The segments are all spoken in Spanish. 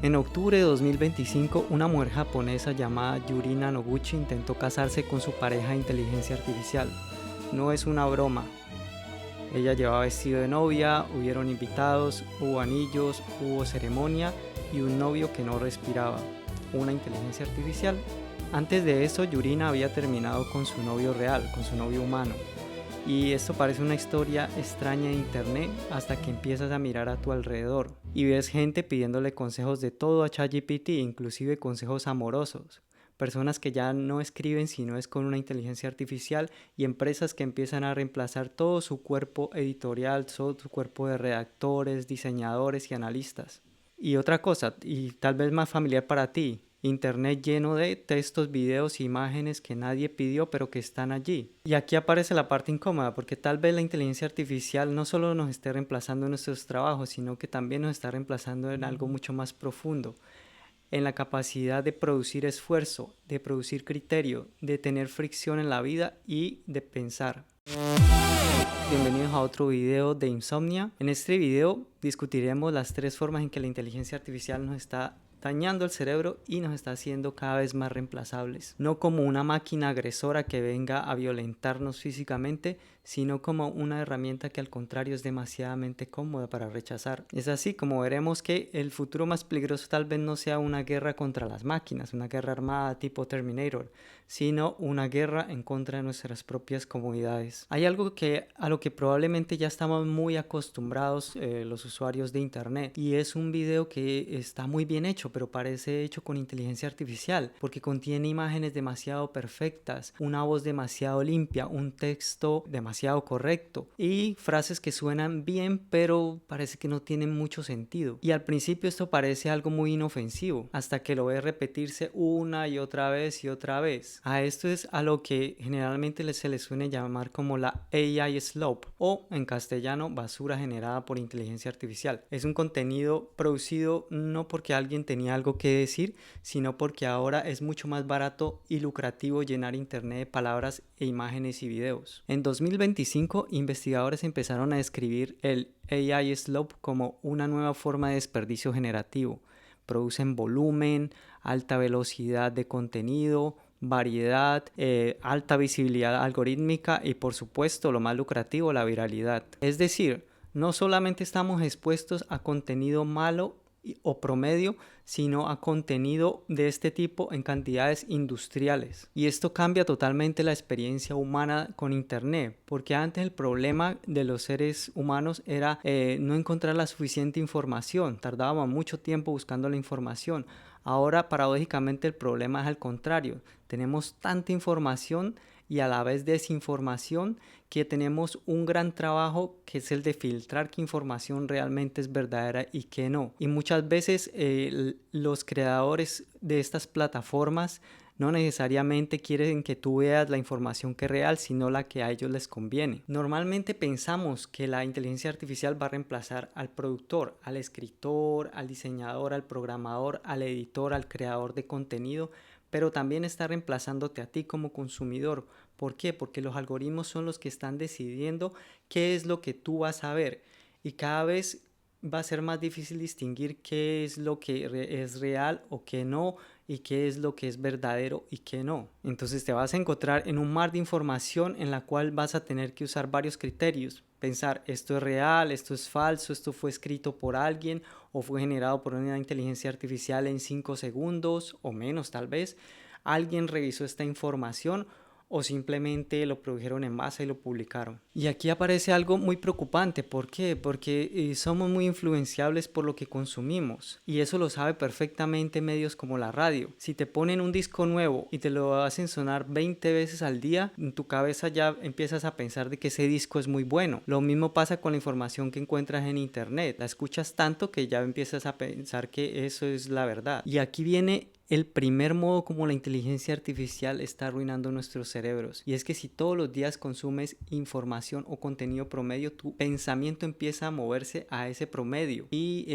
En octubre de 2025, una mujer japonesa llamada Yurina Noguchi intentó casarse con su pareja de inteligencia artificial. No es una broma. Ella llevaba vestido de novia, hubieron invitados, hubo anillos, hubo ceremonia y un novio que no respiraba. Una inteligencia artificial. Antes de eso, Yurina había terminado con su novio real, con su novio humano. Y esto parece una historia extraña de internet hasta que empiezas a mirar a tu alrededor y ves gente pidiéndole consejos de todo a ChatGPT, inclusive consejos amorosos. Personas que ya no escriben sino es con una inteligencia artificial y empresas que empiezan a reemplazar todo su cuerpo editorial, todo su cuerpo de redactores, diseñadores y analistas. Y otra cosa, y tal vez más familiar para ti, internet lleno de textos, videos, imágenes que nadie pidió pero que están allí. Y aquí aparece la parte incómoda porque tal vez la inteligencia artificial no solo nos esté reemplazando en nuestros trabajos, sino que también nos está reemplazando en algo mucho más profundo, en la capacidad de producir esfuerzo, de producir criterio, de tener fricción en la vida y de pensar. Bienvenidos a otro video de Insomnia. En este video discutiremos las 3 formas en que la inteligencia artificial nos está dañando el cerebro y nos está haciendo cada vez más reemplazables. No como una máquina agresora que venga a violentarnos físicamente, sino como una herramienta que al contrario es demasiadamente cómoda para rechazar. Es así como veremos que el futuro más peligroso tal vez no sea una guerra contra las máquinas, una guerra armada tipo Terminator, sino una guerra en contra de nuestras propias comodidades. Hay algo a lo que probablemente ya estamos muy acostumbrados los usuarios de internet, y es un video que está muy bien hecho, pero parece hecho con inteligencia artificial, porque contiene imágenes demasiado perfectas, una voz demasiado limpia, un texto demasiado correcto y frases que suenan bien, pero parece que no tienen mucho sentido. Y al principio esto parece algo muy inofensivo, hasta que lo ves repetirse una y otra vez y otra vez. A esto es a lo que generalmente se le suele llamar como la AI Slope, o en castellano, basura generada por inteligencia artificial. Es un contenido producido no porque alguien tenía algo que decir, sino porque ahora es mucho más barato y lucrativo llenar internet de palabras e imágenes y videos. En 2025, investigadores empezaron a describir el AI Slope como una nueva forma de desperdicio generativo. Producen volumen, alta velocidad de contenido, variedad, alta visibilidad algorítmica y, por supuesto, lo más lucrativo, la viralidad. Es decir, no solamente estamos expuestos a contenido malo o promedio, sino a contenido de este tipo en cantidades industriales. Y esto cambia totalmente la experiencia humana con internet, porque antes el problema de los seres humanos era no encontrar la suficiente información, tardábamos mucho tiempo buscando la información. Ahora, paradójicamente, el problema es al contrario, tenemos tanta información y a la vez desinformación que tenemos un gran trabajo, que es el de filtrar qué información realmente es verdadera y qué no. Y muchas veces los creadores de estas plataformas no necesariamente quieren que tú veas la información que es real, sino la que a ellos les conviene. Normalmente pensamos que la inteligencia artificial va a reemplazar al productor, al escritor, al diseñador, al programador, al editor, al creador de contenido, pero también está reemplazándote a ti como consumidor. ¿Por qué? Porque los algoritmos son los que están decidiendo qué es lo que tú vas a ver, y cada vez va a ser más difícil distinguir qué es lo que es real o qué no, y qué es lo que es verdadero y qué no. Entonces te vas a encontrar en un mar de información en la cual vas a tener que usar varios criterios. Pensar, esto es real, esto es falso, esto fue escrito por alguien o fue generado por una inteligencia artificial en 5 segundos o menos tal vez. Alguien revisó esta información o simplemente lo produjeron en masa y lo publicaron. Y aquí aparece algo muy preocupante. ¿Por qué? Porque somos muy influenciables por lo que consumimos, y eso lo sabe perfectamente medios como la radio. Si te ponen un disco nuevo y te lo hacen sonar 20 veces al día, en tu cabeza ya empiezas a pensar de que ese disco es muy bueno. Lo mismo pasa con la información que encuentras en internet. La escuchas tanto que ya empiezas a pensar que eso es la verdad. Y aquí viene el primer modo como la inteligencia artificial está arruinando nuestros cerebros, y es que si todos los días consumes información o contenido promedio, tu pensamiento empieza a moverse a ese promedio, y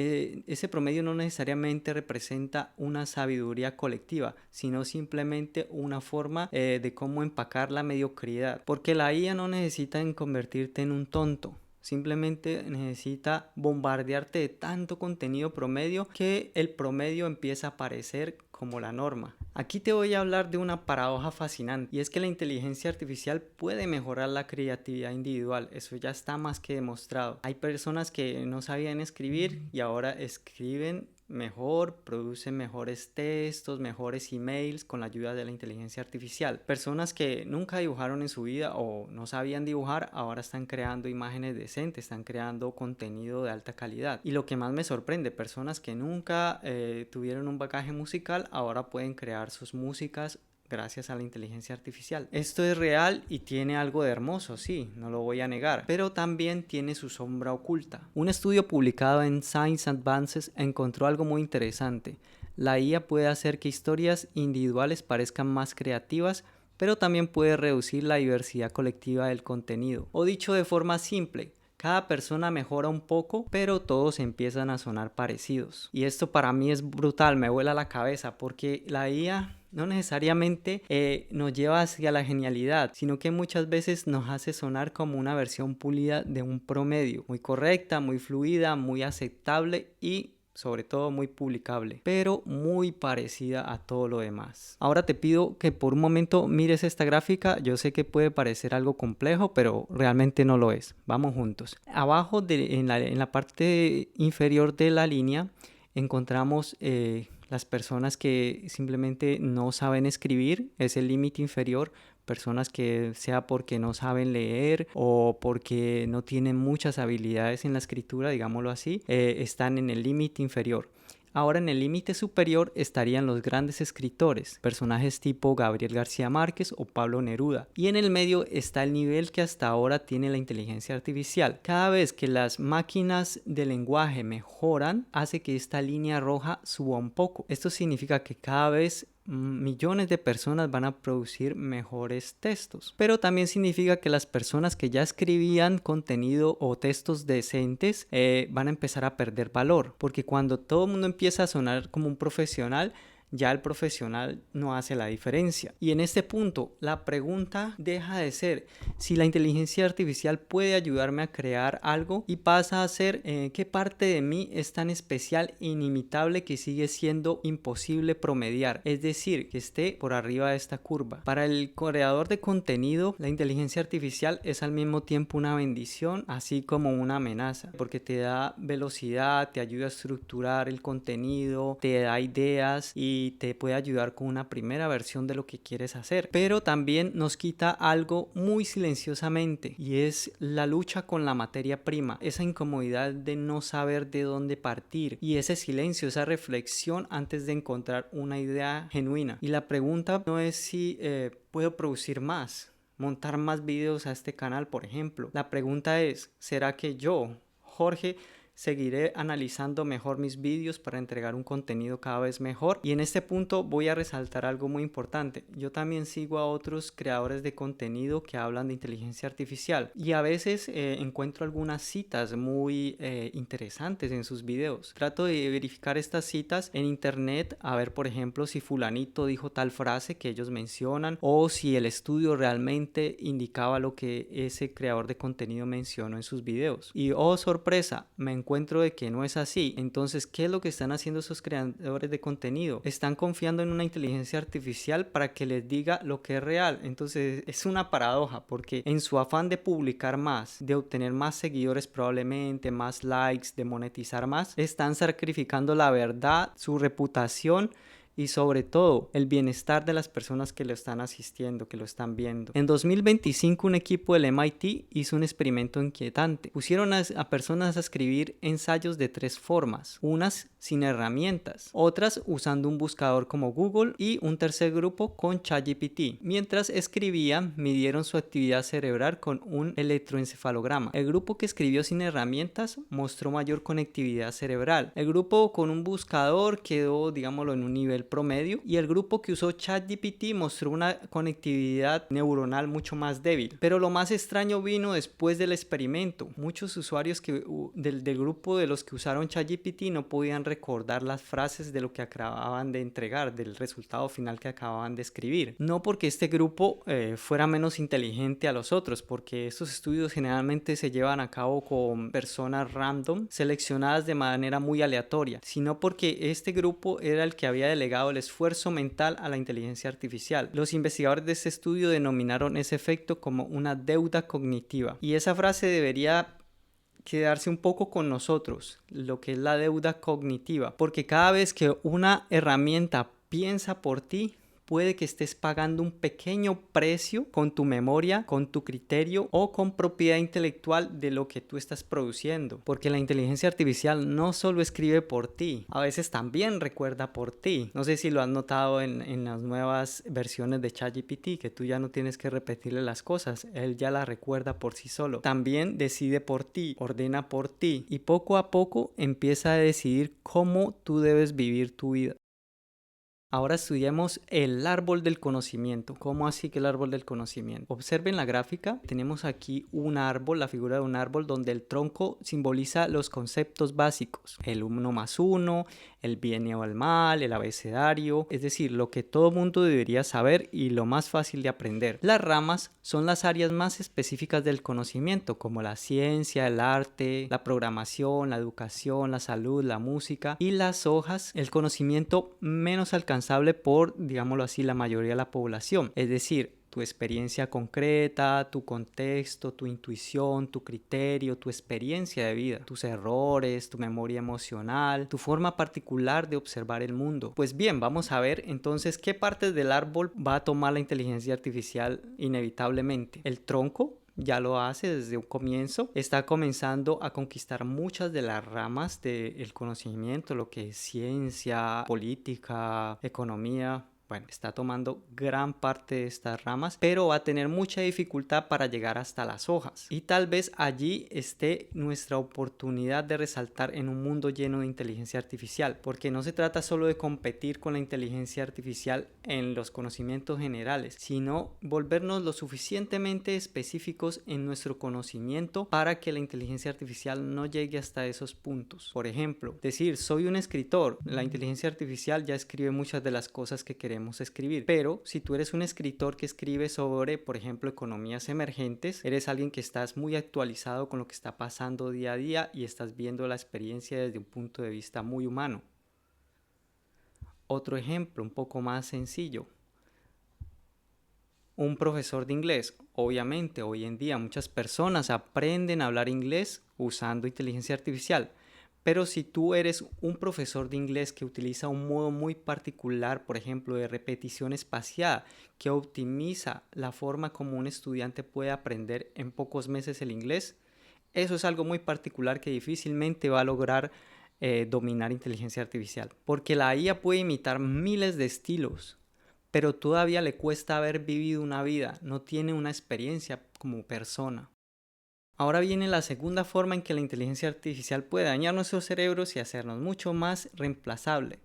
ese promedio no necesariamente representa una sabiduría colectiva, sino simplemente una forma de cómo empacar la mediocridad, porque la IA no necesita convertirte en un tonto, simplemente necesita bombardearte de tanto contenido promedio que el promedio empieza a aparecer como la norma. Aquí te voy a hablar de una paradoja fascinante, y es que la inteligencia artificial puede mejorar la creatividad individual. Eso ya está más que demostrado. Hay personas que no sabían escribir y ahora escriben mejor, producen mejores textos, mejores emails con la ayuda de la inteligencia artificial. Personas que nunca dibujaron en su vida o no sabían dibujar, ahora están creando imágenes decentes, están creando contenido de alta calidad. Y lo que más me sorprende, personas que nunca tuvieron un bagaje musical, ahora pueden crear sus músicas gracias a la inteligencia artificial. Esto es real y tiene algo de hermoso, sí, no lo voy a negar, pero también tiene su sombra oculta. Un estudio publicado en Science Advances encontró algo muy interesante. La IA puede hacer que historias individuales parezcan más creativas, pero también puede reducir la diversidad colectiva del contenido. O dicho de forma simple, cada persona mejora un poco, pero todos empiezan a sonar parecidos. Y esto para mí es brutal, me vuela la cabeza, porque la IA no necesariamente nos lleva hacia la genialidad, sino que muchas veces nos hace sonar como una versión pulida de un promedio, muy correcta, muy fluida, muy aceptable y sobre todo muy publicable, pero muy parecida a todo lo demás. Ahora te pido que por un momento mires esta gráfica. Yo sé que puede parecer algo complejo, pero realmente no lo es. Vamos juntos. Abajo en la parte inferior de la línea encontramos las personas que simplemente no saben escribir, es el límite inferior. Personas que sea porque no saben leer o porque no tienen muchas habilidades en la escritura, digámoslo así, están en el límite inferior. Ahora en el límite superior estarían los grandes escritores, personajes tipo Gabriel García Márquez o Pablo Neruda. Y en el medio está el nivel que hasta ahora tiene la inteligencia artificial. Cada vez que las máquinas de lenguaje mejoran, hace que esta línea roja suba un poco. Esto significa que cada vez millones de personas van a producir mejores textos, pero también significa que las personas que ya escribían contenido o textos decentes van a empezar a perder valor, porque cuando todo el mundo empieza a sonar como un profesional, ya el profesional no hace la diferencia. Y en este punto, la pregunta deja de ser si la inteligencia artificial puede ayudarme a crear algo y pasa a ser qué parte de mí es tan especial e inimitable que sigue siendo imposible promediar, es decir, que esté por arriba de esta curva. Para el creador de contenido, la inteligencia artificial es al mismo tiempo una bendición, así como una amenaza, porque te da velocidad, te ayuda a estructurar el contenido, te da ideas y te puede ayudar con una primera versión de lo que quieres hacer, pero también nos quita algo muy silenciosamente, y es la lucha con la materia prima, esa incomodidad de no saber de dónde partir y ese silencio, esa reflexión antes de encontrar una idea genuina. Y la pregunta no es si puedo producir más, montar más videos a este canal, por ejemplo. La pregunta es, ¿será que yo, Jorge, seguiré analizando mejor mis vídeos para entregar un contenido cada vez mejor? Y en este punto voy a resaltar algo muy importante. Yo también sigo a otros creadores de contenido que hablan de inteligencia artificial y a veces encuentro algunas citas muy interesantes en sus videos. Trato de verificar estas citas en internet, a ver por ejemplo si fulanito dijo tal frase que ellos mencionan o si el estudio realmente indicaba lo que ese creador de contenido mencionó en sus videos. Y oh sorpresa, me encuentro de que no es así. Entonces, ¿qué es lo que están haciendo esos creadores de contenido? Están confiando en una inteligencia artificial para que les diga lo que es real. Entonces, es una paradoja, porque en su afán de publicar más, de obtener más seguidores probablemente, más likes, de monetizar más, están sacrificando la verdad, su reputación y sobre todo el bienestar de las personas que lo están asistiendo, que lo están viendo. En 2025 un equipo del MIT hizo un experimento inquietante. Pusieron a personas a escribir ensayos de 3 formas, unas sin herramientas, otras usando un buscador como Google y un tercer grupo con ChatGPT. Mientras escribían, midieron su actividad cerebral con un electroencefalograma. El grupo que escribió sin herramientas mostró mayor conectividad cerebral. El grupo con un buscador quedó, digámoslo, en un nivel nivel promedio, y el grupo que usó ChatGPT mostró una conectividad neuronal mucho más débil. Pero lo más extraño vino después del experimento. Muchos usuarios del grupo de los que usaron ChatGPT no podían recordar las frases de lo que acababan de entregar, del resultado final que acababan de escribir. No porque este grupo fuera menos inteligente a los otros, porque estos estudios generalmente se llevan a cabo con personas random seleccionadas de manera muy aleatoria, sino porque este grupo era el que había delegado el esfuerzo mental a la inteligencia artificial. Los investigadores de este estudio denominaron ese efecto como una deuda cognitiva, y esa frase debería quedarse un poco con nosotros, lo que es la deuda cognitiva, porque cada vez que una herramienta piensa por ti, puede que estés pagando un pequeño precio con tu memoria, con tu criterio o con propiedad intelectual de lo que tú estás produciendo. Porque la inteligencia artificial no solo escribe por ti, a veces también recuerda por ti. No sé si lo has notado en las nuevas versiones de ChatGPT, que tú ya no tienes que repetirle las cosas, él ya las recuerda por sí solo. También decide por ti, ordena por ti, y poco a poco empieza a decidir cómo tú debes vivir tu vida. Ahora estudiamos el árbol del conocimiento. ¿Cómo así que el árbol del conocimiento? Observen la gráfica. Tenemos aquí un árbol, la figura de un árbol donde el tronco simboliza los conceptos básicos. El 1 más 1, el bien y el mal, el abecedario, es decir, lo que todo mundo debería saber y lo más fácil de aprender. Las ramas son las áreas más específicas del conocimiento, como la ciencia, el arte, la programación, la educación, la salud, la música, y las hojas, el conocimiento menos alcanzable por, digámoslo así, la mayoría de la población, es decir, tu experiencia concreta, tu contexto, tu intuición, tu criterio, tu experiencia de vida, tus errores, tu memoria emocional, tu forma particular de observar el mundo. Pues bien, vamos a ver entonces qué partes del árbol va a tomar la inteligencia artificial inevitablemente. El tronco ya lo hace desde un comienzo, está comenzando a conquistar muchas de las ramas del conocimiento, lo que es ciencia, política, economía. Bueno, está tomando gran parte de estas ramas, pero va a tener mucha dificultad para llegar hasta las hojas. Y tal vez allí esté nuestra oportunidad de resaltar en un mundo lleno de inteligencia artificial, porque no se trata solo de competir con la inteligencia artificial en los conocimientos generales, sino volvernos lo suficientemente específicos en nuestro conocimiento para que la inteligencia artificial no llegue hasta esos puntos. Por ejemplo, decir, soy un escritor. La inteligencia artificial ya escribe muchas de las cosas que queremos escribir, pero si tú eres un escritor que escribe sobre, por ejemplo, economías emergentes, eres alguien que estás muy actualizado con lo que está pasando día a día y estás viendo la experiencia desde un punto de vista muy humano. Otro ejemplo un poco más sencillo. Un profesor de inglés. Obviamente, hoy en día muchas personas aprenden a hablar inglés usando inteligencia artificial. Pero si tú eres un profesor de inglés que utiliza un modo muy particular, por ejemplo, de repetición espaciada, que optimiza la forma como un estudiante puede aprender en pocos meses el inglés, eso es algo muy particular que difícilmente va a lograr dominar inteligencia artificial. Porque la IA puede imitar miles de estilos, pero todavía le cuesta haber vivido una vida, no tiene una experiencia como persona. Ahora viene la segunda forma en que la inteligencia artificial puede dañar nuestros cerebros y hacernos mucho más reemplazable.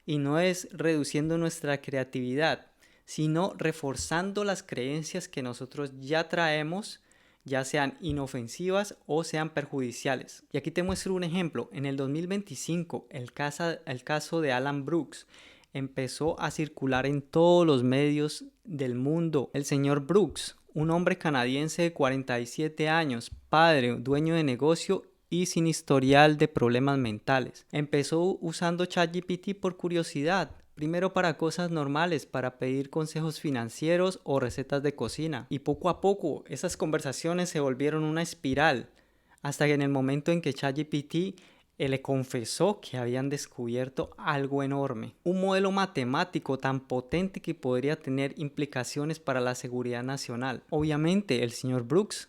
Y no es reduciendo nuestra creatividad, sino reforzando las creencias que nosotros ya traemos, ya sean inofensivas o sean perjudiciales. Y aquí te muestro un ejemplo. En el 2025, el caso de Alan Brooks empezó a circular en todos los medios del mundo. El señor Brooks, un hombre canadiense de 47 años, padre, dueño de negocio y sin historial de problemas mentales. Empezó usando ChatGPT por curiosidad, primero para cosas normales, para pedir consejos financieros o recetas de cocina. Y poco a poco esas conversaciones se volvieron una espiral, hasta que en el momento en que ChatGPT le confesó que habían descubierto algo enorme, un modelo matemático tan potente que podría tener implicaciones para la seguridad nacional. Obviamente el señor Brooks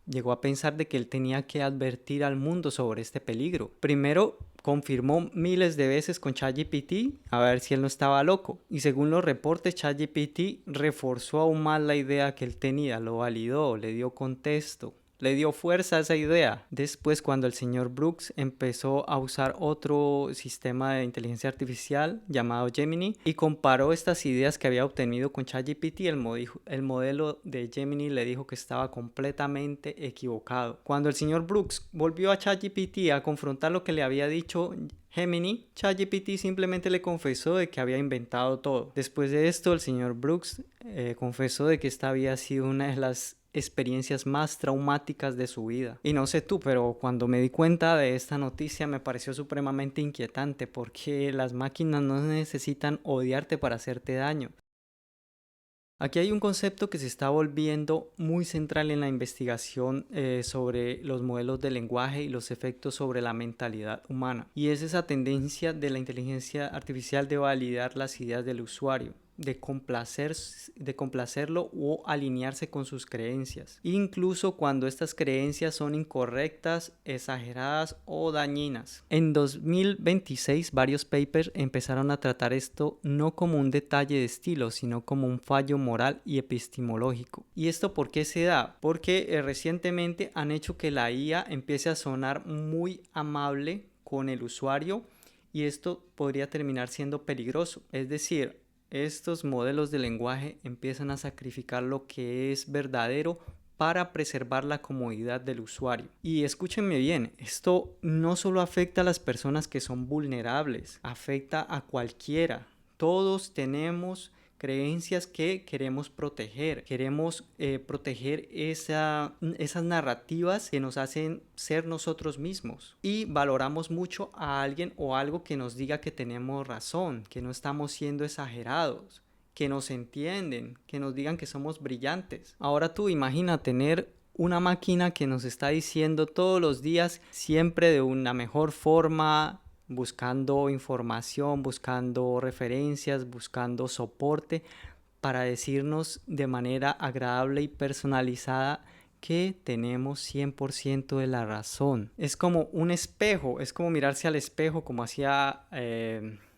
llegó a pensar de que él tenía que advertir al mundo sobre este peligro. Primero confirmó miles de veces con ChatGPT a ver si él no estaba loco, y según los reportes, ChatGPT reforzó aún más la idea que él tenía, lo validó, le dio contexto, le dio fuerza a esa idea. Después, cuando el señor Brooks empezó a usar otro sistema de inteligencia artificial llamado Gemini y comparó estas ideas que había obtenido con ChatGPT, el modelo de Gemini le dijo que estaba completamente equivocado. Cuando el señor Brooks volvió a ChatGPT a confrontar lo que le había dicho Gemini, ChatGPT simplemente le confesó de que había inventado todo. Después de esto, el señor Brooks confesó de que esta había sido una de las experiencias más traumáticas de su vida. Y no sé tú, pero cuando me di cuenta de esta noticia me pareció supremamente inquietante, porque las máquinas no necesitan odiarte para hacerte daño. Aquí hay un concepto que se está volviendo muy central en la investigación sobre los modelos de lenguaje y los efectos sobre la mentalidad humana. Y es esa tendencia de la inteligencia artificial de validar las ideas del usuario, de complacerlo o alinearse con sus creencias, incluso cuando estas creencias son incorrectas, exageradas o dañinas. En 2026 varios papers empezaron a tratar esto no como un detalle de estilo, sino como un fallo moral y epistemológico. ¿Y esto por qué se da? Porque recientemente han hecho que la IA empiece a sonar muy amable con el usuario, y esto podría terminar siendo peligroso. Es decir, estos modelos de lenguaje empiezan a sacrificar lo que es verdadero para preservar la comodidad del usuario. Y escúchenme bien, esto no solo afecta a las personas que son vulnerables, afecta a cualquiera. Todos tenemos creencias que queremos proteger. Queremos proteger esas narrativas que nos hacen ser nosotros mismos. Y valoramos mucho a alguien o algo que nos diga que tenemos razón, que no estamos siendo exagerados, que nos entienden, que nos digan que somos brillantes. Ahora tú imagina tener una máquina que nos está diciendo todos los días, siempre de una mejor forma, buscando información, buscando referencias, buscando soporte para decirnos de manera agradable y personalizada que tenemos 100% de la razón. Es como un espejo, es como mirarse al espejo como hacía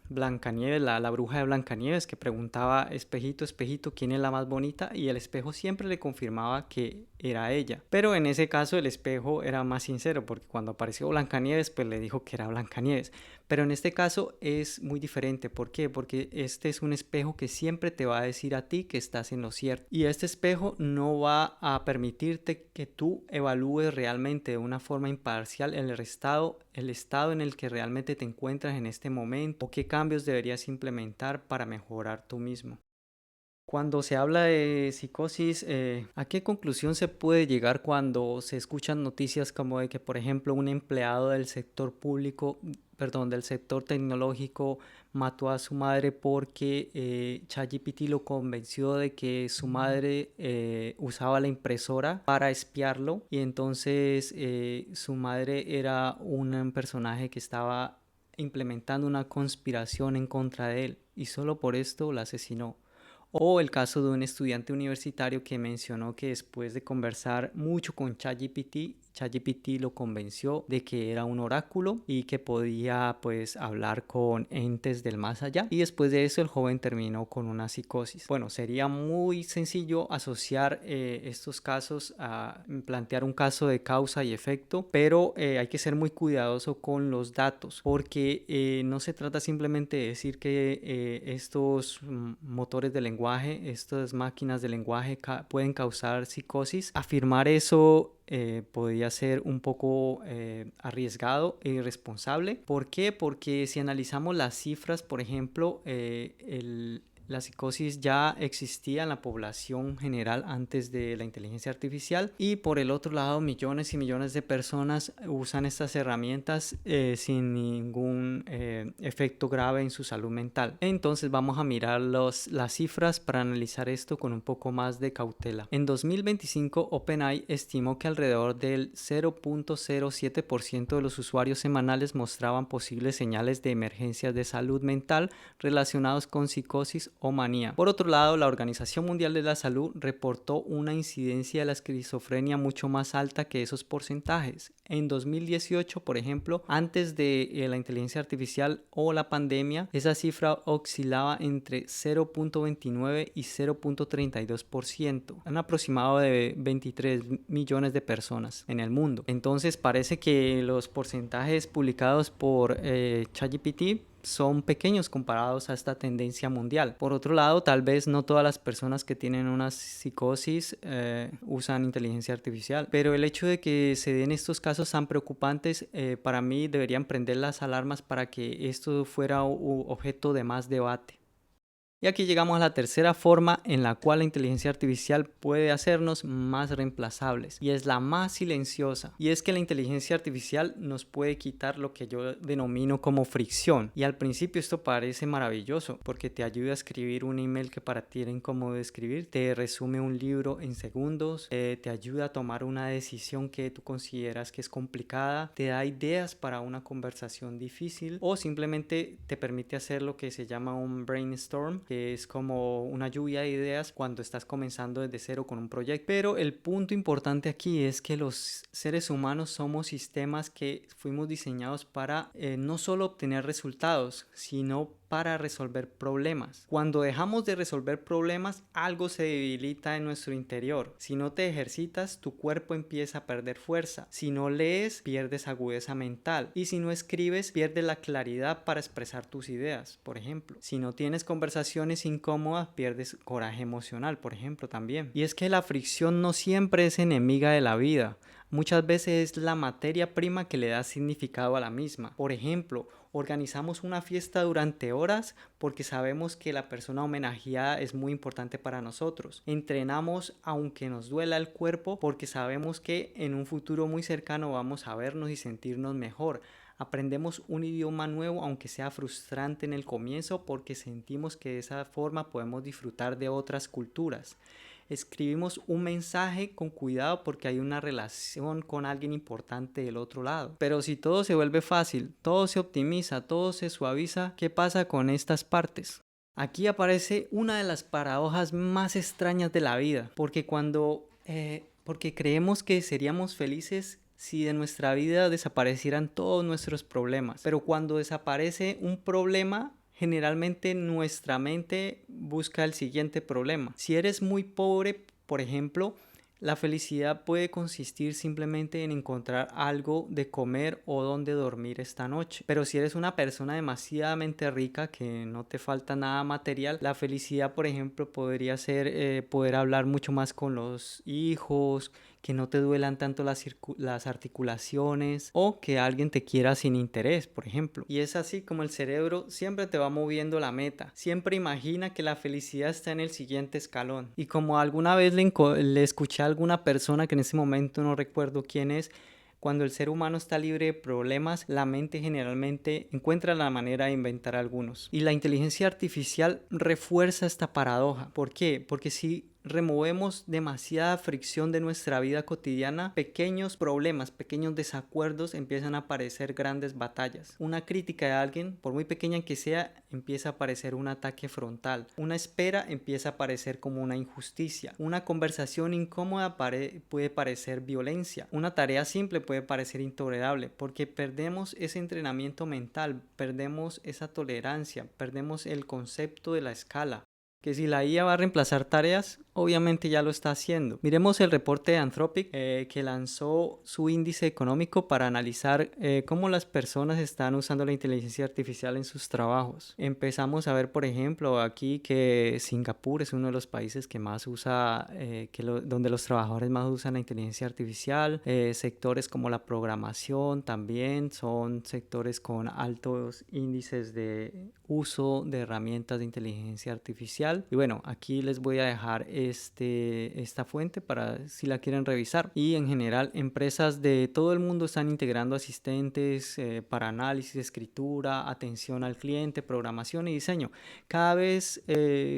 Blancanieves, la bruja de Blancanieves, que preguntaba: espejito, espejito, ¿quién es la más bonita? Y el espejo siempre le confirmaba que era ella. Pero en ese caso el espejo era más sincero, porque cuando apareció Blancanieves, pues le dijo que era Blancanieves. Pero en este caso es muy diferente. ¿Por qué? Porque este es un espejo que siempre te va a decir a ti que estás en lo cierto. Y este espejo no va a permitirte que tú evalúes realmente de una forma imparcial el estado en el que realmente te encuentras en este momento, o qué cambios deberías implementar para mejorar tú mismo. Cuando se habla de psicosis, ¿a qué conclusión se puede llegar cuando se escuchan noticias como de que, por ejemplo, un empleado del sector público, del sector tecnológico, mató a su madre porque ChatGPT lo convenció de que su madre usaba la impresora para espiarlo, y entonces su madre era un personaje que estaba implementando una conspiración en contra de él y solo por esto la asesinó? O el caso de un estudiante universitario que mencionó que después de conversar mucho con ChatGPT, ChatGPT lo convenció de que era un oráculo y que podía pues hablar con entes del más allá, y después de eso el joven terminó con una psicosis. Bueno, sería muy sencillo asociar estos casos a plantear un caso de causa y efecto, pero hay que ser muy cuidadoso con los datos, porque no se trata simplemente de decir que estos motores de lenguaje, estas máquinas de lenguaje pueden causar psicosis. Afirmar eso podría ser un poco arriesgado e irresponsable. ¿Por qué? Porque si analizamos las cifras, por ejemplo, la psicosis ya existía en la población general antes de la inteligencia artificial, y por el otro lado millones y millones de personas usan estas herramientas sin ningún efecto grave en su salud mental. Entonces vamos a mirar las cifras para analizar esto con un poco más de cautela. En 2025 OpenAI estimó que alrededor del 0.07% de los usuarios semanales mostraban posibles señales de emergencias de salud mental relacionados con psicosis o manía. Por otro lado, la Organización Mundial de la Salud reportó una incidencia de la esquizofrenia mucho más alta que esos porcentajes. En 2018, por ejemplo, antes de la inteligencia artificial o la pandemia, esa cifra oscilaba entre 0.29 y 0.32%, un aproximado de 23 millones de personas en el mundo. Entonces parece que los porcentajes publicados por ChatGPT son pequeños comparados a esta tendencia mundial. Por otro lado, tal vez no todas las personas que tienen una psicosis usan inteligencia artificial, pero el hecho de que se den estos casos tan preocupantes, para mí deberían prender las alarmas para que esto fuera objeto de más debate. Y aquí llegamos a la tercera forma en la cual la inteligencia artificial puede hacernos más reemplazables, y es la más silenciosa. Y es que la inteligencia artificial nos puede quitar lo que yo denomino como fricción. Y al principio esto parece maravilloso porque te ayuda a escribir un email que para ti era incómodo de escribir, te resume un libro en segundos, te ayuda a tomar una decisión que tú consideras que es complicada, te da ideas para una conversación difícil, o simplemente te permite hacer lo que se llama un brainstorm, que es como una lluvia de ideas cuando estás comenzando desde cero con un proyecto. Pero el punto importante aquí es que los seres humanos somos sistemas que fuimos diseñados para no solo obtener resultados, sino para resolver problemas. Cuando dejamos de resolver problemas, algo se debilita en nuestro interior. Si no te ejercitas, tu cuerpo empieza a perder fuerza. Si no lees, pierdes agudeza mental. Y si no escribes, pierdes la claridad para expresar tus ideas, por ejemplo. Si no tienes conversaciones incómodas, pierdes coraje emocional, por ejemplo, también. Y es que la fricción no siempre es enemiga de la vida. Muchas veces es la materia prima que le da significado a la misma. Por ejemplo, organizamos una fiesta durante horas porque sabemos que la persona homenajeada es muy importante para nosotros. Entrenamos aunque nos duela el cuerpo porque sabemos que en un futuro muy cercano vamos a vernos y sentirnos mejor. Aprendemos un idioma nuevo aunque sea frustrante en el comienzo porque sentimos que de esa forma podemos disfrutar de otras culturas. Escribimos un mensaje con cuidado porque hay una relación con alguien importante del otro lado. Pero si todo se vuelve fácil, todo se optimiza, todo se suaviza, ¿qué pasa con estas partes? Aquí aparece una de las paradojas más extrañas de la vida, porque porque creemos que seríamos felices si de nuestra vida desaparecieran todos nuestros problemas. Pero cuando desaparece un problema, generalmente nuestra mente busca el siguiente problema. Si eres muy pobre, por ejemplo, la felicidad puede consistir simplemente en encontrar algo de comer o donde dormir esta noche. Pero si eres una persona demasiadamente rica, que no te falta nada material, la felicidad, por ejemplo, podría ser poder hablar mucho más con los hijos, que no te duelan tanto las articulaciones, o que alguien te quiera sin interés, por ejemplo. Y es así como el cerebro siempre te va moviendo la meta. Siempre imagina que la felicidad está en el siguiente escalón. Y como alguna vez le escuché a alguna persona, que en ese momento no recuerdo quién es, cuando el ser humano está libre de problemas, la mente generalmente encuentra la manera de inventar algunos. Y la inteligencia artificial refuerza esta paradoja. ¿Por qué? Porque si removemos demasiada fricción de nuestra vida cotidiana, pequeños problemas, pequeños desacuerdos empiezan a aparecer grandes batallas. Una crítica de alguien, por muy pequeña que sea, empieza a aparecer un ataque frontal. Una espera empieza a aparecer como una injusticia. Una conversación incómoda puede parecer violencia. Una tarea simple puede parecer intolerable porque perdemos ese entrenamiento mental, perdemos esa tolerancia, perdemos el concepto de la escala. Que si la IA va a reemplazar tareas, obviamente ya lo está haciendo. Miremos el reporte de Anthropic, que lanzó su índice económico para analizar cómo las personas están usando la inteligencia artificial en sus trabajos. Empezamos a ver, por ejemplo, aquí que Singapur es uno de los países que más usa, donde los trabajadores más usan la inteligencia artificial. Sectores como la programación también son sectores con altos índices de uso de herramientas de inteligencia artificial. Y bueno, aquí les voy a dejar esta fuente para si la quieren revisar. Y en general empresas de todo el mundo están integrando asistentes para análisis, escritura, atención al cliente, programación y diseño. Cada vez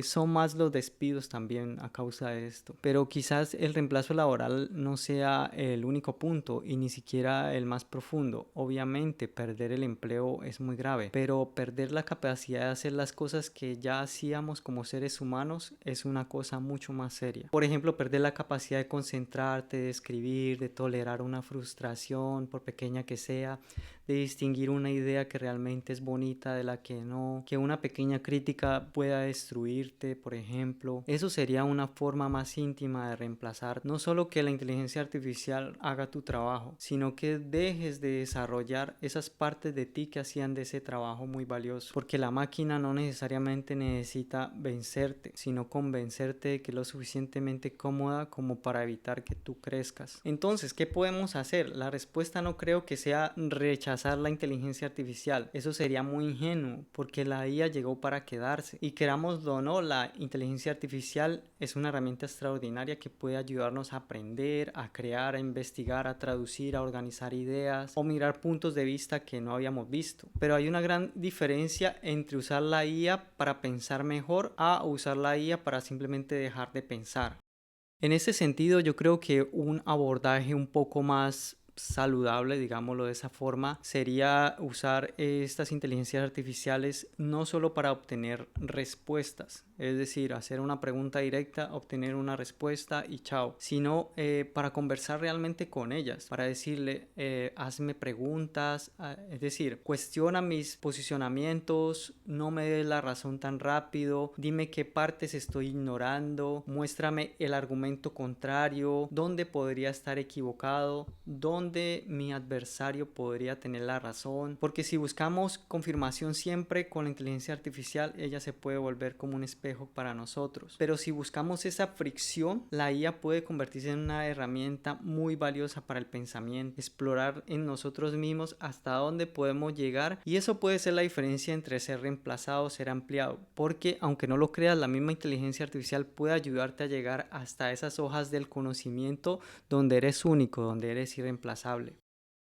son más los despidos también a causa de esto. Pero quizás el reemplazo laboral no sea el único punto y ni siquiera el más profundo. Obviamente perder el empleo es muy grave, pero perder la capacidad de hacer las cosas que ya hacíamos como seres humanos es una cosa mucho más seria. Por ejemplo, perder la capacidad de concentrarte, de escribir, de tolerar una frustración, por pequeña que sea, de distinguir una idea que realmente es bonita de la que no, que una pequeña crítica pueda destruirte, por ejemplo. Eso sería una forma más íntima de reemplazar no solo que la inteligencia artificial haga tu trabajo, sino que dejes de desarrollar esas partes de ti que hacían de ese trabajo muy valioso, porque la máquina no necesariamente necesita vencerte, sino convencerte de que es lo suficientemente cómoda como para evitar que tú crezcas. Entonces, ¿qué podemos hacer? La respuesta no creo que sea rechazar la inteligencia artificial. Eso sería muy ingenuo, porque la IA llegó para quedarse. Y querámoslo o no, la inteligencia artificial es una herramienta extraordinaria que puede ayudarnos a aprender, a crear, a investigar, a traducir, a organizar ideas o mirar puntos de vista que no habíamos visto. Pero hay una gran diferencia entre usar la IA para pensar mejor a usar la IA para simplemente dejar de pensar. En ese sentido, yo creo que un abordaje un poco más saludable, digámoslo de esa forma, sería usar estas inteligencias artificiales no solo para obtener respuestas, es decir, hacer una pregunta directa, obtener una respuesta y chao, sino para conversar realmente con ellas, para decirle, hazme preguntas, es decir, cuestiona mis posicionamientos, no me des la razón tan rápido, dime qué partes estoy ignorando, muéstrame el argumento contrario, dónde podría estar equivocado, dónde mi adversario podría tener la razón, porque si buscamos confirmación siempre con la inteligencia artificial, ella se puede volver como un espejo para nosotros, pero si buscamos esa fricción, la IA puede convertirse en una herramienta muy valiosa para el pensamiento, explorar en nosotros mismos hasta dónde podemos llegar, y eso puede ser la diferencia entre ser reemplazado o ser ampliado, porque aunque no lo creas, la misma inteligencia artificial puede ayudarte a llegar hasta esas hojas del conocimiento donde eres único, donde eres irreemplazable.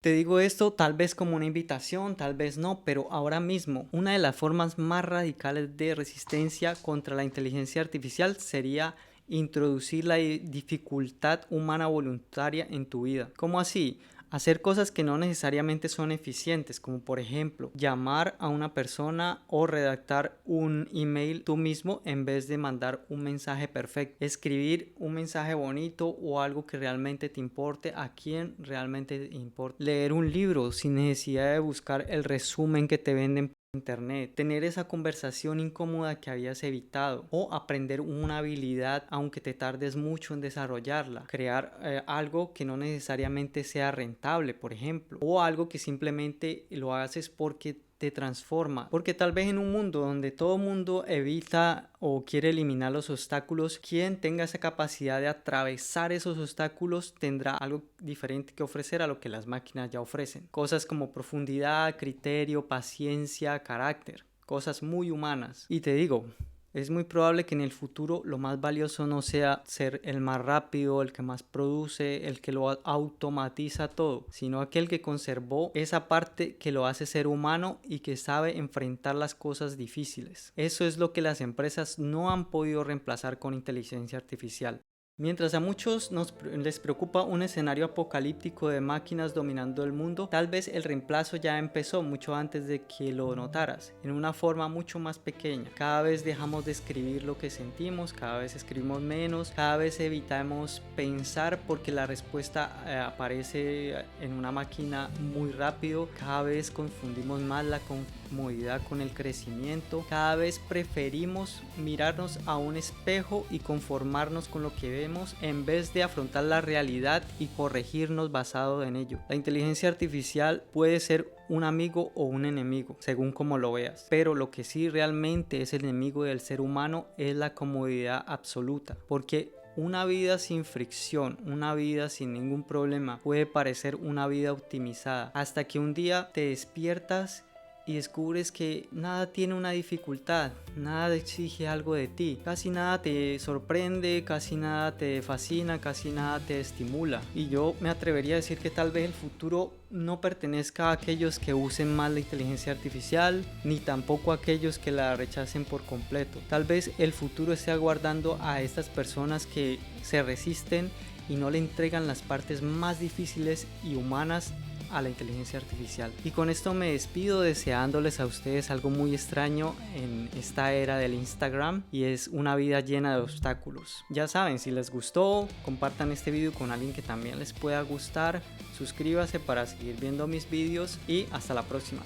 Te digo esto tal vez como una invitación, tal vez no, pero ahora mismo una de las formas más radicales de resistencia contra la inteligencia artificial sería introducir la dificultad humana voluntaria en tu vida. ¿Cómo así? Hacer cosas que no necesariamente son eficientes, como por ejemplo llamar a una persona o redactar un email tú mismo en vez de mandar un mensaje perfecto. Escribir un mensaje bonito o algo que realmente te importe, a quien realmente te importa. Leer un libro sin necesidad de buscar el resumen que te venden por internet, tener esa conversación incómoda que habías evitado, o aprender una habilidad aunque te tardes mucho en desarrollarla, crear algo que no necesariamente sea rentable, por ejemplo, o algo que simplemente lo haces porque te transforma, porque tal vez en un mundo donde todo mundo evita o quiere eliminar los obstáculos, quien tenga esa capacidad de atravesar esos obstáculos tendrá algo diferente que ofrecer a lo que las máquinas ya ofrecen. Cosas como profundidad, criterio, paciencia, carácter, cosas muy humanas. Y te digo, es muy probable que en el futuro lo más valioso no sea ser el más rápido, el que más produce, el que lo automatiza todo, sino aquel que conservó esa parte que lo hace ser humano y que sabe enfrentar las cosas difíciles. Eso es lo que las empresas no han podido reemplazar con inteligencia artificial. Mientras a muchos les preocupa un escenario apocalíptico de máquinas dominando el mundo, tal vez el reemplazo ya empezó mucho antes de que lo notaras, en una forma mucho más pequeña. Cada vez dejamos de escribir lo que sentimos, cada vez escribimos menos, cada vez evitamos pensar porque la respuesta aparece en una máquina muy rápido, cada vez confundimos más la comodidad con el crecimiento, cada vez preferimos mirarnos a un espejo y conformarnos con lo que vemos en vez de afrontar la realidad y corregirnos basado en ello. La inteligencia artificial puede ser un amigo o un enemigo, según como lo veas, pero lo que sí realmente es el enemigo del ser humano es la comodidad absoluta, porque una vida sin fricción, una vida sin ningún problema puede parecer una vida optimizada, hasta que un día te despiertas y descubres que nada tiene una dificultad, nada exige algo de ti, casi nada te sorprende, casi nada te fascina, casi nada te estimula. Y yo me atrevería a decir que tal vez el futuro no pertenezca a aquellos que usen más la inteligencia artificial, ni tampoco a aquellos que la rechacen por completo. Tal vez el futuro esté aguardando a estas personas que se resisten y no le entregan las partes más difíciles y humanas a la inteligencia artificial. Y con esto me despido deseándoles a ustedes algo muy extraño en esta era del Instagram, y es una vida llena de obstáculos. Ya saben, si les gustó, compartan este video con alguien que también les pueda gustar, suscríbase para seguir viendo mis videos y hasta la próxima.